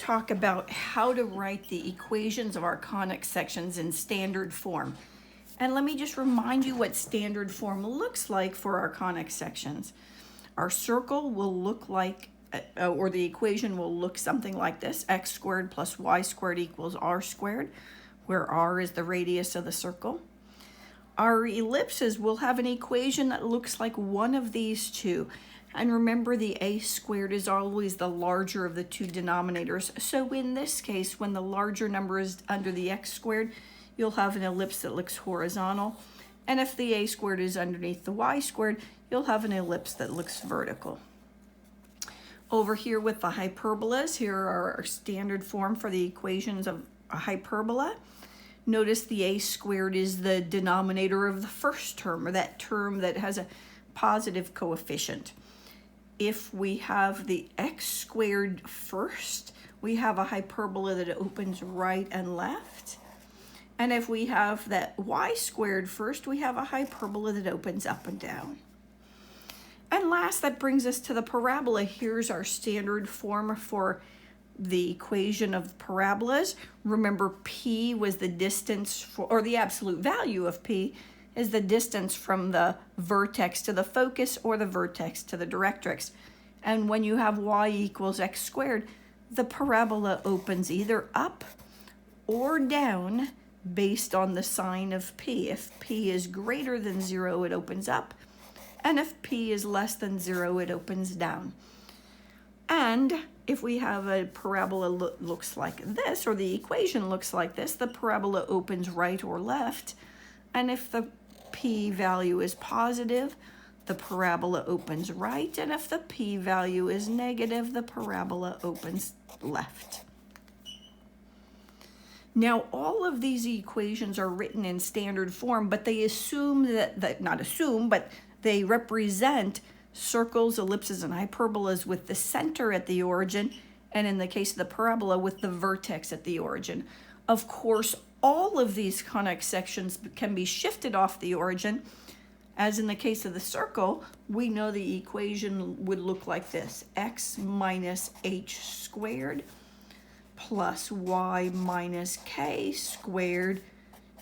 talk about how to write the equations of our conic sections in standard form. And let me just remind you what standard form looks like for our conic sections. Our circle will look like, or the equation will look something like this: x squared plus y squared equals r squared, where r is the radius of the circle. Our ellipses will have an equation that looks like one of these two. And remember, the a squared is always the larger of the two denominators. So in this case, when the larger number is under the x squared, you'll have an ellipse that looks horizontal. And if the a squared is underneath the y squared, you'll have an ellipse that looks vertical. Over here with the hyperbolas, here are our standard form for the equations of a hyperbola. Notice the a squared is the denominator of the first term, or that term that has a positive coefficient. If we have the x squared first, we have a hyperbola that opens right and left. And if we have that y squared first, we have a hyperbola that opens up and down. And last, that brings us to the parabola. Here's our standard form for the equation of parabolas. Remember, p was the distance for, or the absolute value of p is the distance from the vertex to the focus or the vertex to the directrix. And when you have y equals x squared, the parabola opens either up or down based on the sign of p. If p is greater than 0, it opens up. And if p is less than 0, it opens down. And if we have a parabola looks like this, or the equation looks like this, the parabola opens right or left. And if the p value is positive, the parabola opens right. And if the p value is negative, the parabola opens left. Now, all of these equations are written in standard form, but they assume but they represent circles, ellipses, and hyperbolas with the center at the origin, and in the case of the parabola, with the vertex at the origin. Of course, all of these conic sections can be shifted off the origin. As in the case of the circle, we know the equation would look like this: x minus h squared plus y minus k squared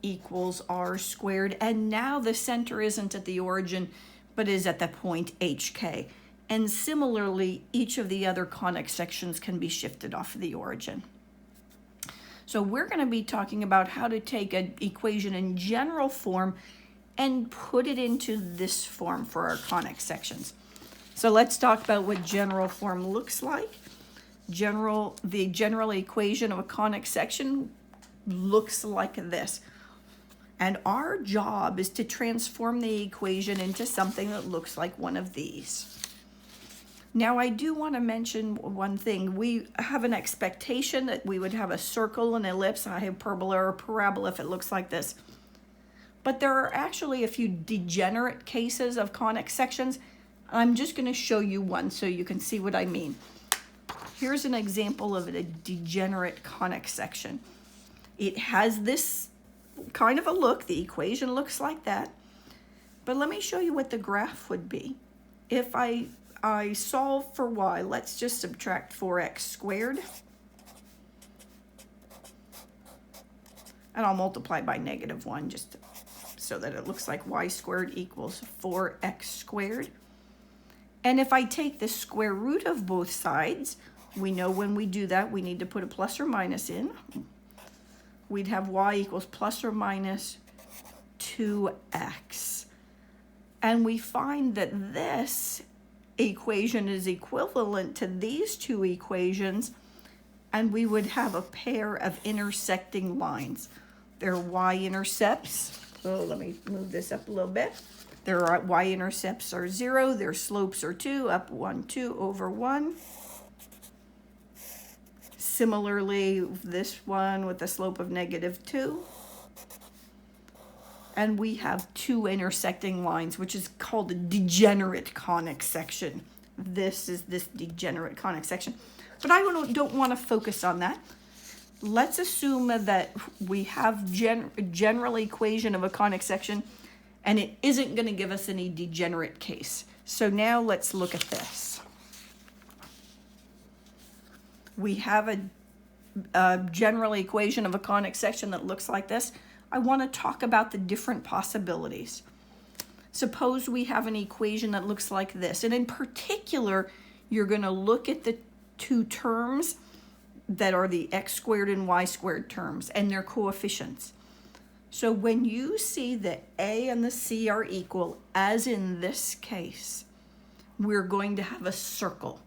equals r squared. And now the center isn't at the origin, but is at the point hk. And similarly, each of the other conic sections can be shifted off of the origin. So we're going to be talking about how to take an equation in general form and put it into this form for our conic sections. So let's talk about what general form looks like. The general equation of a conic section looks like this. And our job is to transform the equation into something that looks like one of these. Now, I do want to mention one thing. We have an expectation that we would have a circle, an ellipse, a hyperbola, or a parabola if it looks like this. But there are actually a few degenerate cases of conic sections. I'm just going to show you one so you can see what I mean. Here's an example of a degenerate conic section. It has this kind of a look. The equation looks like that. But let me show you what the graph would be. If I solve for y, let's just subtract 4x squared. And I'll multiply by -1 just so that it looks like y squared equals 4x squared. And if I take the square root of both sides, we know when we do that, we need to put a plus or minus in. We'd have y equals plus or minus 2x. And we find that this equation is equivalent to these two equations, and we would have a pair of intersecting lines. Their y-intercepts, so let me move this up a little bit. Their y-intercepts are 0, their slopes are 2, up 1, 2 over 1. Similarly, this one with a slope of -2. And we have two intersecting lines, which is called a degenerate conic section. This is this degenerate conic section. But I don't want to focus on that. Let's assume that we have a general equation of a conic section, and it isn't going to give us any degenerate case. So now let's look at this. We have a general equation of a conic section that looks like this, I want to talk about the different possibilities. Suppose we have an equation that looks like this, and in particular, you're going to look at the two terms that are the x squared and y squared terms and their coefficients. So when you see that a and the c are equal, as in this case, we're going to have a circle.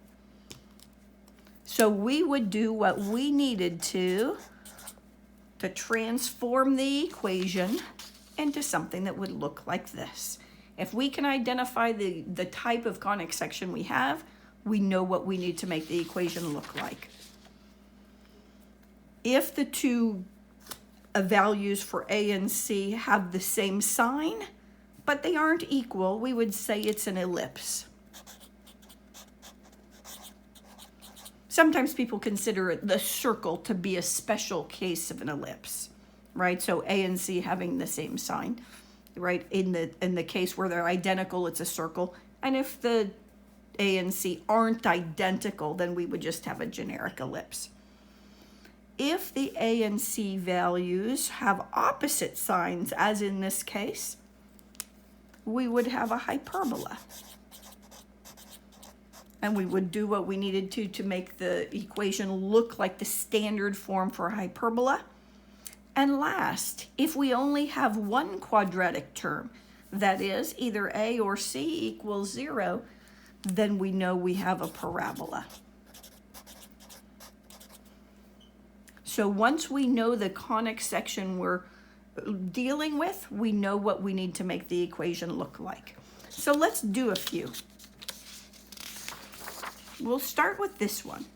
So we would do what we needed to transform the equation into something that would look like this. If we can identify the type of conic section we have, we know what we need to make the equation look like. If the two values for a and c have the same sign, but they aren't equal, we would say it's an ellipse. Sometimes people consider the circle to be a special case of an ellipse, right? So A and C having the same sign, right? In the case where they're identical, it's a circle. And if the A and C aren't identical, then we would just have a generic ellipse. If the A and C values have opposite signs, as in this case, we would have a hyperbola. And we would do what we needed to make the equation look like the standard form for a hyperbola. And last, if we only have one quadratic term, that is either a or c equals 0, then we know we have a parabola. So once we know the conic section we're dealing with, we know what we need to make the equation look like. So let's do a few. We'll start with this one,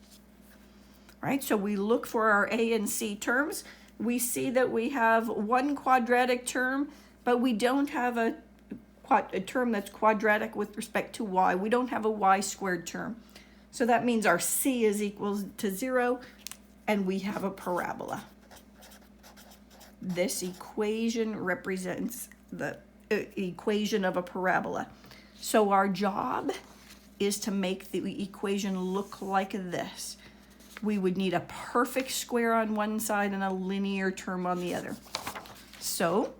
right? So we look for our A and C terms. We see that we have one quadratic term, but we don't have a term that's quadratic with respect to y. We don't have a y squared term. So that means our C is equal to 0, and we have a parabola. This equation represents the equation of a parabola. So our job is to make the equation look like this. We would need a perfect square on one side and a linear term on the other. So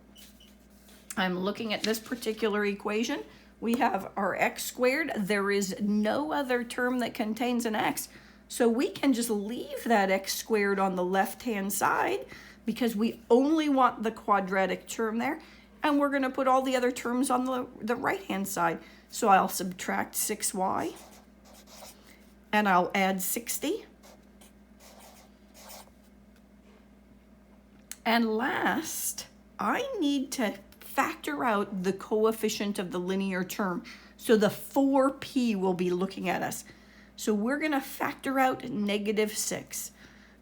I'm looking at this particular equation. We have our x squared. There is no other term that contains an x. So we can just leave that x squared on the left-hand side because we only want the quadratic term there. And we're going to put all the other terms on the right-hand side. So I'll subtract 6y, and I'll add 60. And last, I need to factor out the coefficient of the linear term. So the 4p will be looking at us. So we're going to factor out -6.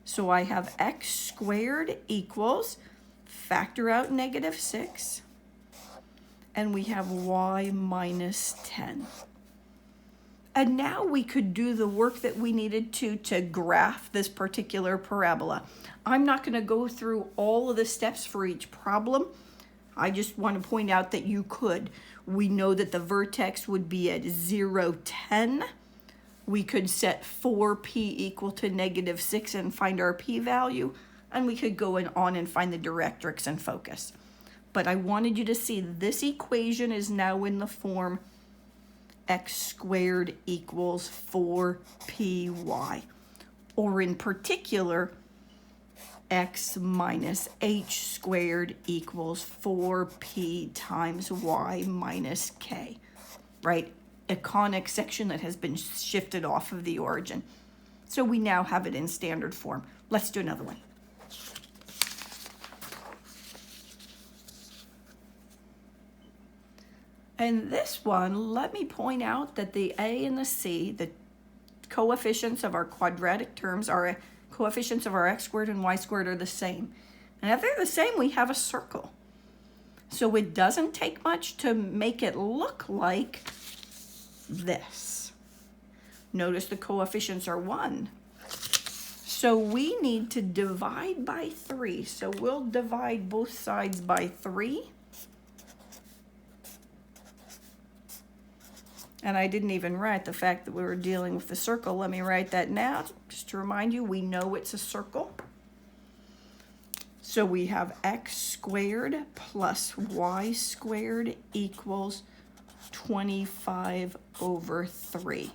So I have x squared equals, factor out -6. And we have y minus 10. And now we could do the work that we needed to graph this particular parabola. I'm not going to go through all of the steps for each problem. I just want to point out that you could. We know that the vertex would be at 0, 10. We could set 4p equal to -6 and find our p-value. And we could go on and find the directrix and focus. But I wanted you to see this equation is now in the form x squared equals 4py. Or in particular, x minus h squared equals 4p times y minus k, right? A conic section that has been shifted off of the origin. So we now have it in standard form. Let's do another one. And this one, let me point out that the a and the c, the coefficients of our quadratic terms, are coefficients of our x squared and y squared are the same. And if they're the same, we have a circle. So it doesn't take much to make it look like this. Notice the coefficients are 1. So we need to divide by 3. So we'll divide both sides by 3. And I didn't even write the fact that we were dealing with the circle. Let me write that now, just to remind you, we know it's a circle. So we have x squared plus y squared equals 25 over 3.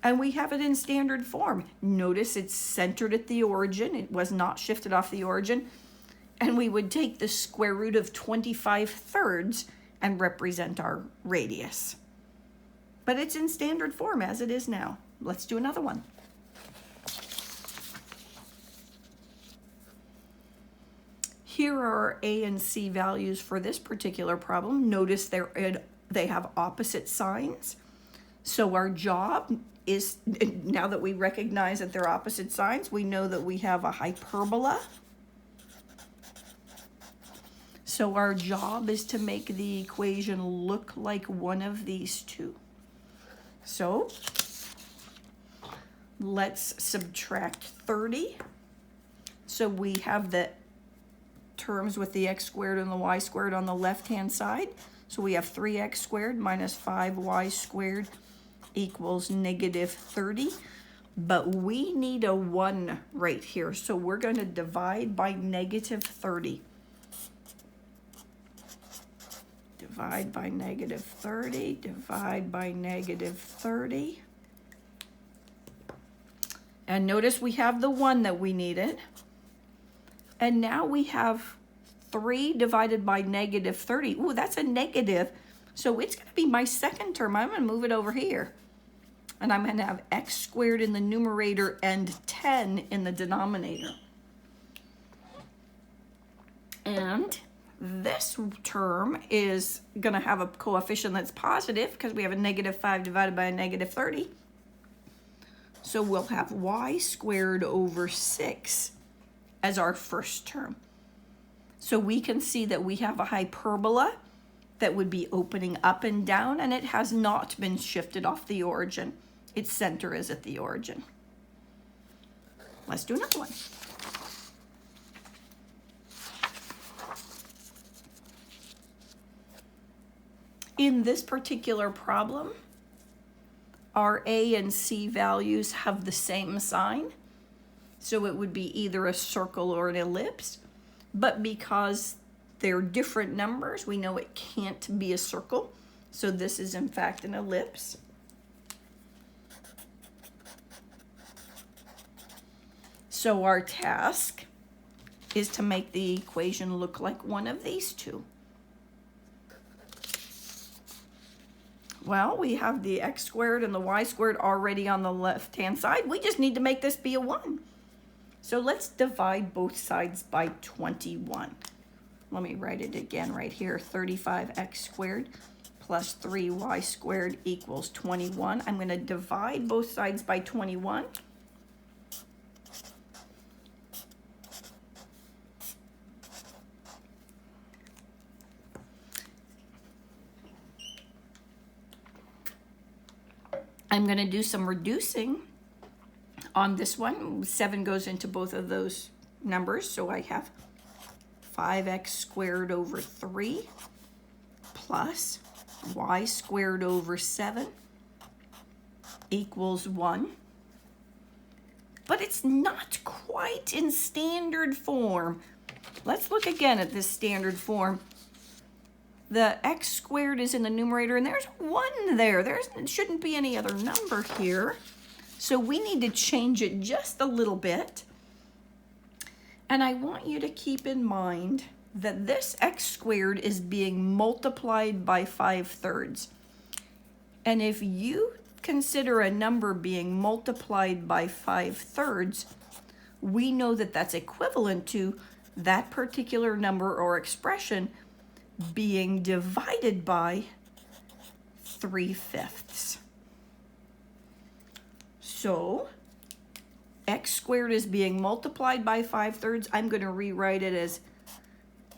And we have it in standard form. Notice it's centered at the origin. It was not shifted off the origin. And we would take the square root of 25/3 and represent our radius. But it's in standard form as it is now. Let's do another one. Here are our A and C values for this particular problem. Notice they have opposite signs. So our job is, now that we recognize that they're opposite signs, we know that we have a hyperbola. So our job is to make the equation look like one of these two. So let's subtract 30. So we have the terms with the x squared and the y squared on the left-hand side. So we have 3x squared minus 5y squared equals negative 30. But we need a 1 right here. So we're going to divide by negative 30. Divide by negative 30, divide by negative 30. And notice we have the 1 that we needed. And now we have 3 divided by negative 30. Ooh, that's a negative. So it's going to be my second term. I'm going to move it over here. And I'm going to have x squared in the numerator and 10 in the denominator. And this term is going to have a coefficient that's positive because we have a negative 5 divided by a negative 30. So we'll have y squared over 6 as our first term. So we can see that we have a hyperbola that would be opening up and down, and it has not been shifted off the origin. Its center is at the origin. Let's do another one. In this particular problem, our A and C values have the same sign. So it would be either a circle or an ellipse. But because they're different numbers, we know it can't be a circle. So this is in fact an ellipse. So our task is to make the equation look like one of these two. Well, we have the x squared and the y squared already on the left-hand side. We just need to make this be a 1. So let's divide both sides by 21. Let me write it again right here. 35x squared plus 3y squared equals 21. I'm going to divide both sides by 21. I'm going to do some reducing on this one. 7 goes into both of those numbers, so I have 5x squared over 3 plus y squared over 7 equals 1. But it's not quite in standard form. Let's look again at this standard form. The x squared is in the numerator, and there's 1 there. There shouldn't be any other number here. So we need to change it just a little bit. And I want you to keep in mind that this x squared is being multiplied by 5/3. And if you consider a number being multiplied by 5/3, we know that that's equivalent to that particular number or expression being divided by 3/5. So x squared is being multiplied by 5/3. I'm going to rewrite it as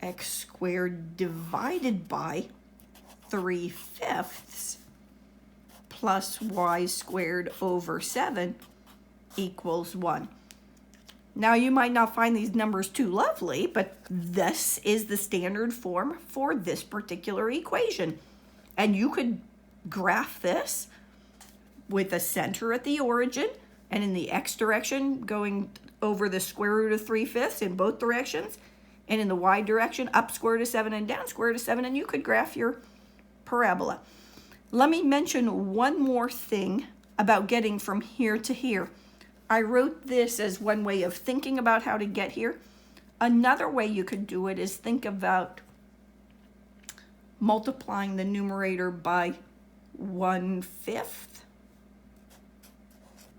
x squared divided by 3/5 plus y squared over 7 equals 1. Now, you might not find these numbers too lovely, but this is the standard form for this particular equation. And you could graph this with a center at the origin, And in the x direction, going over the square root of 3/5 in both directions. And in the y direction, up square root of 7 and down square root of 7, and you could graph your parabola. Let me mention one more thing about getting from here to here. I wrote this as one way of thinking about how to get here. Another way you could do it is think about multiplying the numerator by 1/5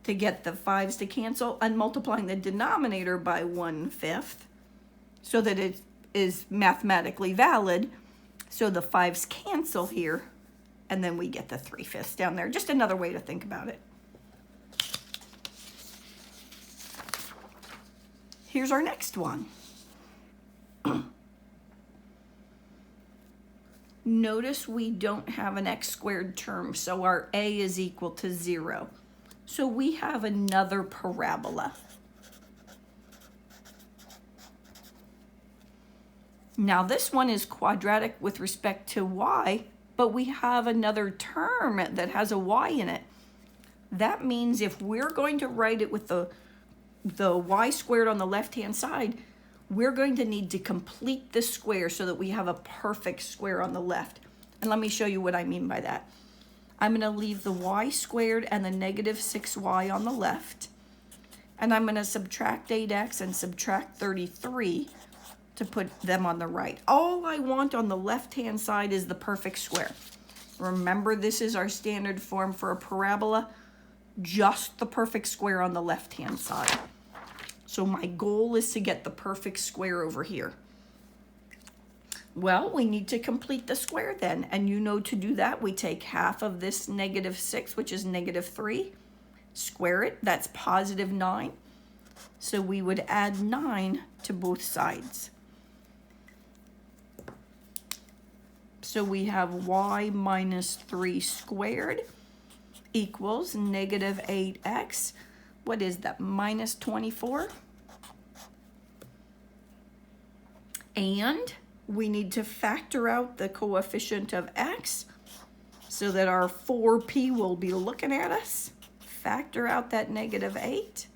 to get the 5s to cancel, and multiplying the denominator by 1/5 so that it is mathematically valid. So the 5s cancel here, and then we get the 3/5 down there. Just another way to think about it. Here's our next one. Notice we don't have an x squared term, so our a is equal to 0. So we have another parabola. Now this one is quadratic with respect to y, but we have another term that has a y in it. That means if we're going to write it with the y squared on the left-hand side, we're going to need to complete the square so that we have a perfect square on the left. And let me show you what I mean by that. I'm going to leave the y squared and the negative 6y on the left. And I'm going to subtract 8x and subtract 33 to put them on the right. All I want on the left-hand side is the perfect square. Remember, this is our standard form for a parabola, just the perfect square on the left-hand side. So my goal is to get the perfect square over here. Well, we need to complete the square then. And you know, to do that, we take half of this negative 6, which is negative 3, square it, that's positive 9. So we would add 9 to both sides. So we have y minus 3 squared equals negative 8x. What is that, minus 24? And we need to factor out the coefficient of x so that our 4p will be looking at us. Factor out that negative 8.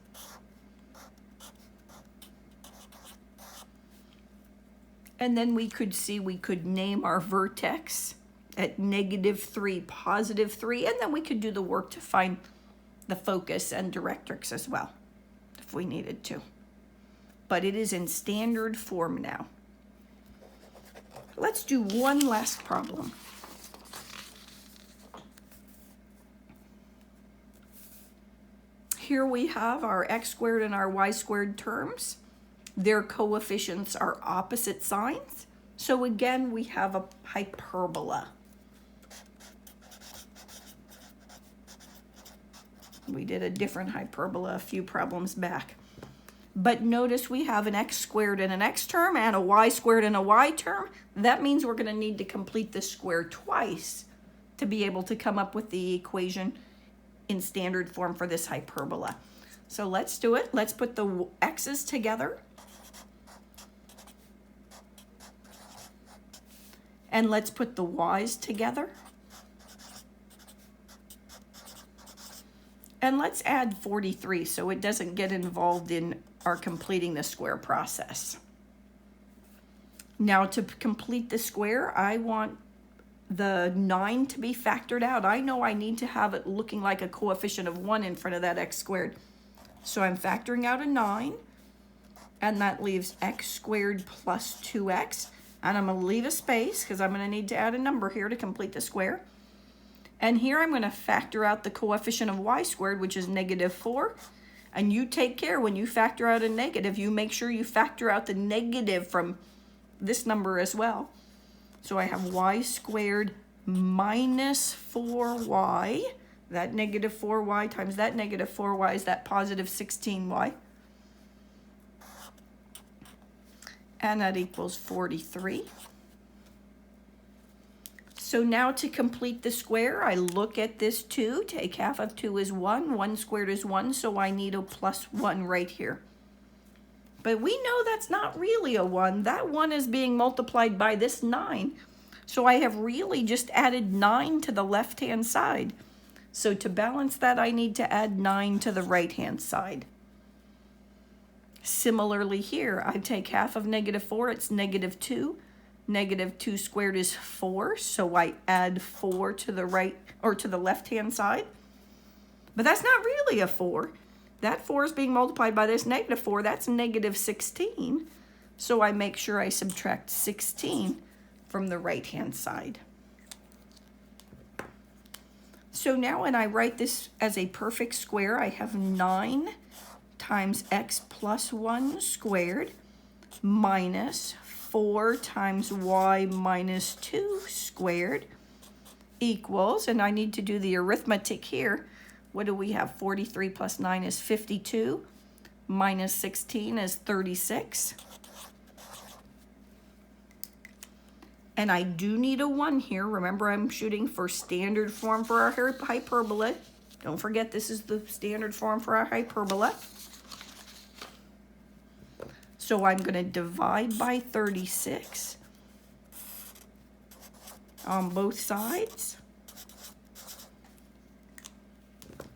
And then we could see we could name our vertex at negative 3, positive 3, and then we could do the work to find the focus and directrix as well, if we needed to. But it is in standard form now. Let's do one last problem. Here we have our x squared and our y squared terms. Their coefficients are opposite signs. So again, we have a hyperbola. We did a different hyperbola a few problems back. But notice we have an x squared and an x term and a y squared and a y term. That means we're going to need to complete the square twice to be able to come up with the equation in standard form for this hyperbola. So let's do it. Let's put the x's together. And let's put the y's together. And let's add 43 so it doesn't get involved in our completing the square process. Now to complete the square, I want the 9 to be factored out. I know I need to have it looking like a coefficient of 1 in front of that x squared. So I'm factoring out a 9, and that leaves x squared plus 2x. And I'm going to leave a space because I'm going to need to add a number here to complete the square. And here I'm going to factor out the coefficient of y squared, which is negative 4. And you take care when you factor out a negative, you make sure you factor out the negative from this number as well. So I have y squared minus 4y. That negative 4y times that negative 4y is that positive 16y. And that equals 43. So now to complete the square, I look at this 2, take half of 2 is 1, 1 squared is 1, so I need a plus 1 right here. But we know that's not really a 1. That 1 is being multiplied by this 9. So I have really just added 9 to the left-hand side. So to balance that, I need to add 9 to the right-hand side. Similarly here, I take half of -4, it's -2. -2 squared is 4, so I add 4 to the right, or to the left-hand side. But that's not really a 4. That 4 is being multiplied by this -4, that's -16. So I make sure I subtract 16 from the right-hand side. So now when I write this as a perfect square, I have 9 times x plus 1 squared minus 4 times y minus 2 squared equals, and I need to do the arithmetic here. What do we have? 43 plus 9 is 52, minus 16 is 36. And I do need a 1 here. Remember, I'm shooting for standard form for our hyperbola. Don't forget, this is the standard form for our hyperbola. So I'm going to divide by 36 on both sides.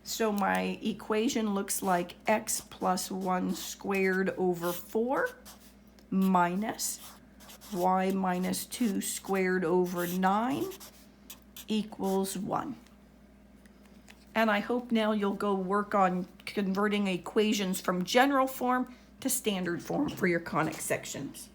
So my equation looks like x plus 1 squared over 4 minus y minus 2 squared over 9 equals 1. And I hope now you'll go work on converting equations from general form to standard form for your conic sections.